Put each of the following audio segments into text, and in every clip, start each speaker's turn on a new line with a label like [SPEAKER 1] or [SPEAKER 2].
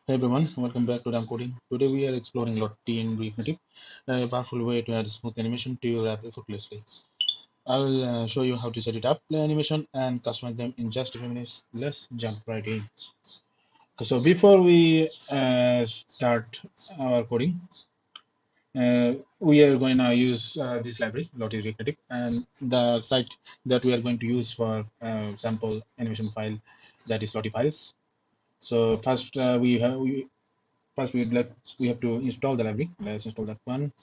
[SPEAKER 1] Hey everyone, welcome back to Ram Coding. Today we are exploring lottie-react-native, a powerful way to add smooth animation to your app effortlessly. I will show you how to set it up, play animation, and customize them in just a few minutes. Let's jump right in. So before we start our coding, we are going to use this library, lottie-react-native, and the site that we are going to use for sample animation file, that is lottie files. So first we have to install the library. Let's install that one.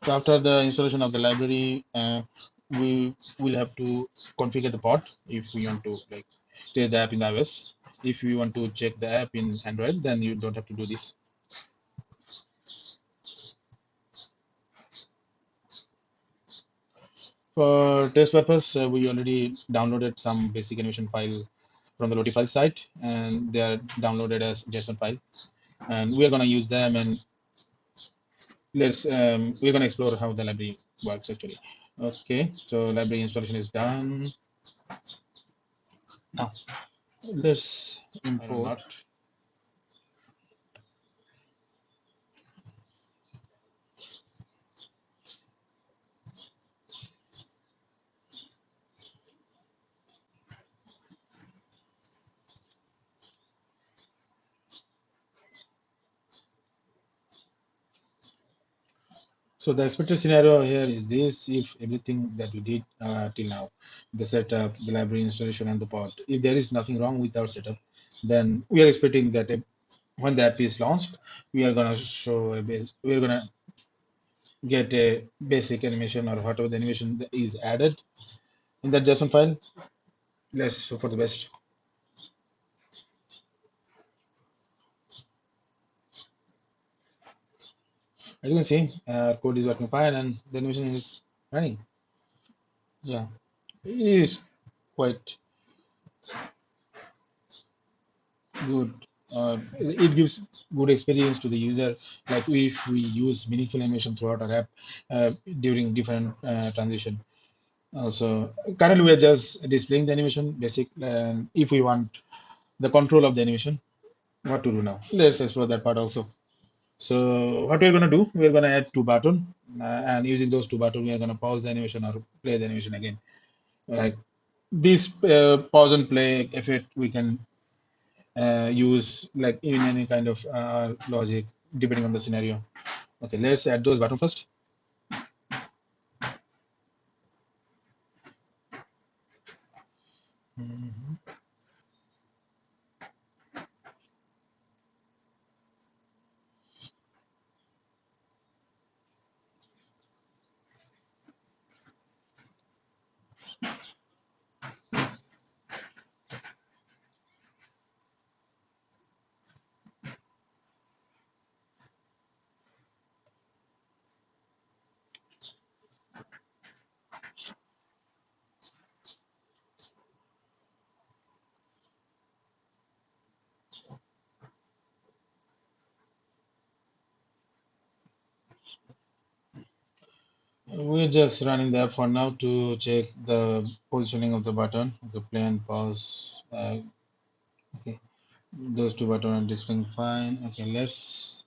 [SPEAKER 1] So after the installation of the library, we will have to configure the pod if we want to like test the app in iOS. If you want to check the app in Android, then you don't have to do this. For test purpose, we already downloaded some basic animation file from the Lottie site, and they are downloaded as JSON file. And we are going to use them, and we're going to explore how the library works actually. Okay, so library installation is done. Now let's import. So the expected scenario here is this: if everything that we did till now, the setup, the library installation, and the pod, if there is nothing wrong with our setup, then we are expecting that when the app is launched, we are gonna show a base, we are gonna get a basic animation or whatever the animation that is added in that JSON file. Let's hope for the best. As you can see, code is working fine and the animation is running. Yeah, it is quite good. It gives good experience to the user. Like if we use meaningful animation throughout our app during different transition. Also, currently we are just displaying the animation basic. And if we want the control of the animation, what to do now? Let's explore that part also. So what we're going to do, we're going to add two buttons, and using those two buttons, we are going to pause the animation or play the animation again. Like this pause and play effect, we can use like in any kind of logic depending on the scenario. Okay, let's add those buttons first. Mhm. We're just running the app for now to check the positioning of the button. Okay, play and pause. Okay, those two buttons are displaying fine. Okay, let's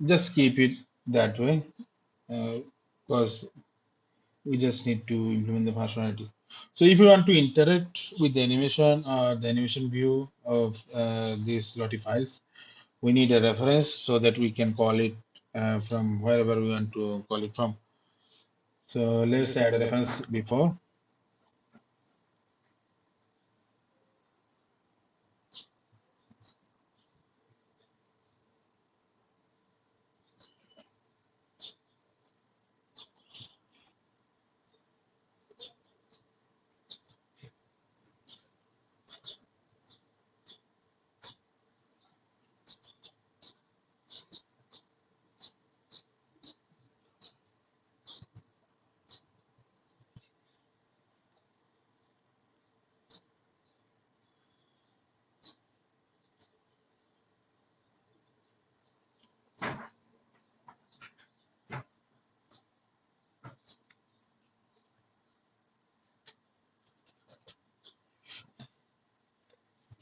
[SPEAKER 1] just keep it that way because we just need to implement the functionality. So if you want to interact with the animation or the animation view of these Lottie files, we need a reference so that we can call it from wherever we want to call it from. So let's add a reference before.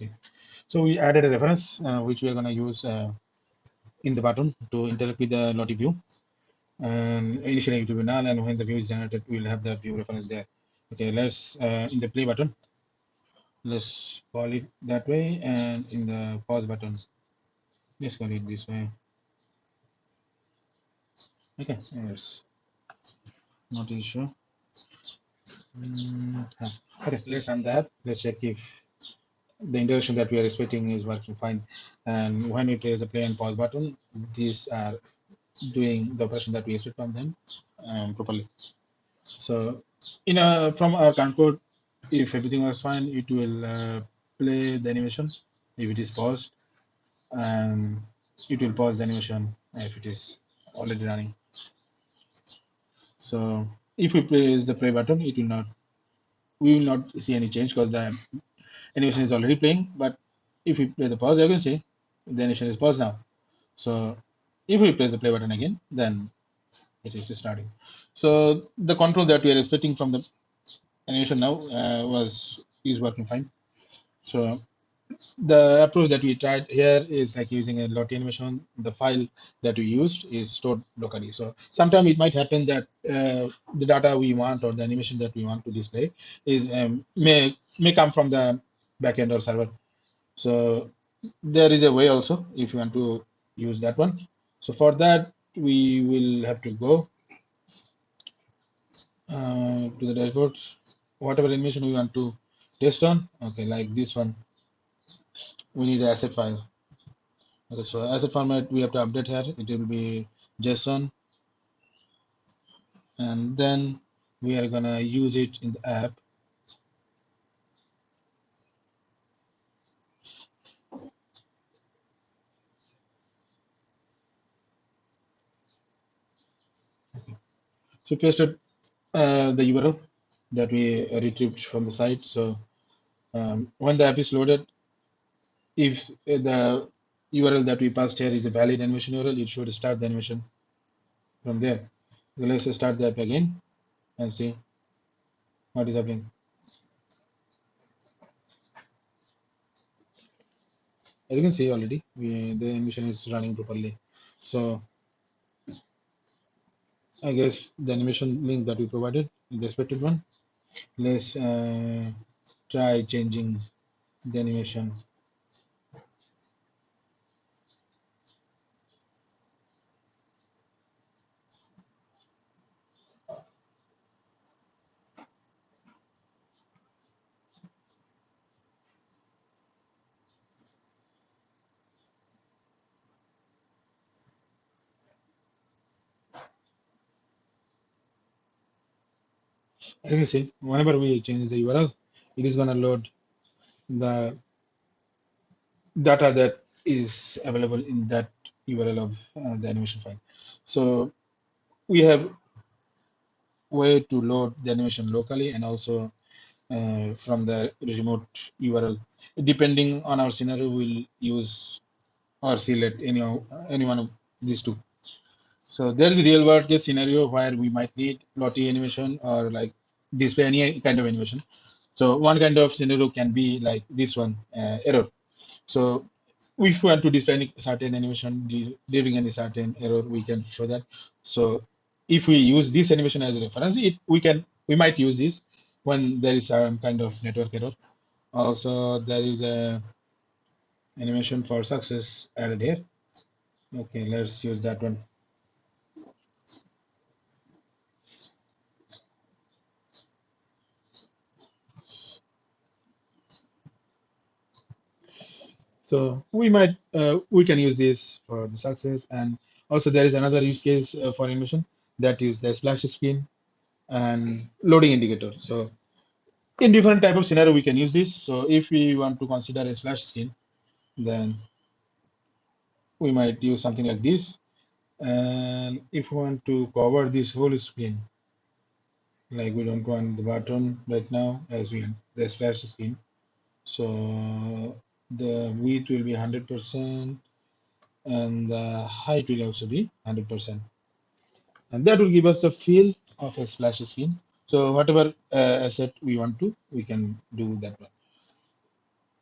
[SPEAKER 1] Okay. So we added a reference which we are going to use in the button to interact with the lottie view. And initially it will be null, and when the view is generated, we will have the view reference there. Okay, let's in the play button, let's call it that way, and in the pause button, let's call it this way. Okay, it's not an issue. Okay, let's run that. Let's check if the interaction that we are expecting is working fine. And when we press the play and pause button, these are doing the operation that we expect from them properly. So, from our current code, if everything was fine, it will play the animation if it is paused, and it will pause the animation if it is already running. So, if we press the play button, it will not. We will not see any change because the animation is already playing. But if we play the pause, you can see the animation is paused now. So, if we press the play button again, then it is starting. So, the control that we are expecting from the animation now is working fine. So the approach that we tried here is like using a lottie animation. The file that we used is stored locally. So sometimes it might happen that the data we want or the animation that we want to display is may come from the backend or server. So there is a way also if you want to use that one. So for that we will have to go to the dashboard. Whatever animation we want to test on, okay, like this one, we need an asset file. Okay, so asset format we have to update here. It will be JSON, and then we are gonna use it in the app. So pasted the URL that we retrieved from the site. So when the app is loaded, if the URL that we passed here is a valid animation URL, it should start the animation from there. So let's start the app again and see what is happening. As you can see already, the animation is running properly. So I guess the animation link that we provided is the expected one. Let's try changing the animation. As you can see, whenever we change the URL, it is going to load the data that is available in that URL of the animation file. So we have way to load the animation locally and also from the remote URL. Depending on our scenario, we'll use or select any one of these two. So there is a real world case scenario where we might need lottie animation or like display any kind of animation. So one kind of scenario can be like this one, error. So if we want to display any certain animation during any certain error, we can show that. So if we use this animation as a reference, we might use this when there is some kind of network error. Also, there is a animation for success added here. Okay, let's use that one. So we can use this for the success, and also there is another use case for animation, that is the splash screen and loading indicator. So in different type of scenario we can use this. So if we want to consider a splash screen, then we might use something like this. And if we want to cover this whole screen, like we don't want the button right now as we the splash screen, so the width will be 100% and the height will also be 100%, and that will give us the feel of a splash screen. So whatever asset we want to, we can do that one.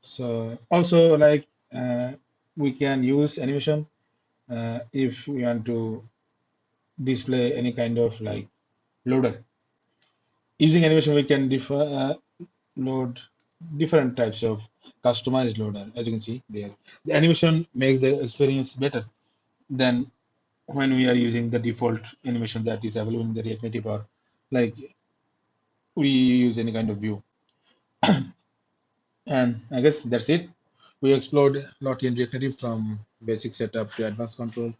[SPEAKER 1] So also like we can use animation if we want to display any kind of like loader. Using animation, we can load different types of customized loader. As you can see there, the animation makes the experience better than when we are using the default animation that is available in the React Native, or like we use any kind of view. And I guess that's it. We explored Lottie and React Native from basic setup to advanced control.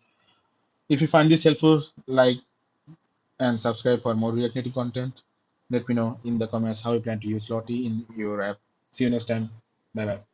[SPEAKER 1] If you find this helpful, like and subscribe for more React Native content. Let me know in the comments how you plan to use Lottie in your app. See you next time. Bye bye.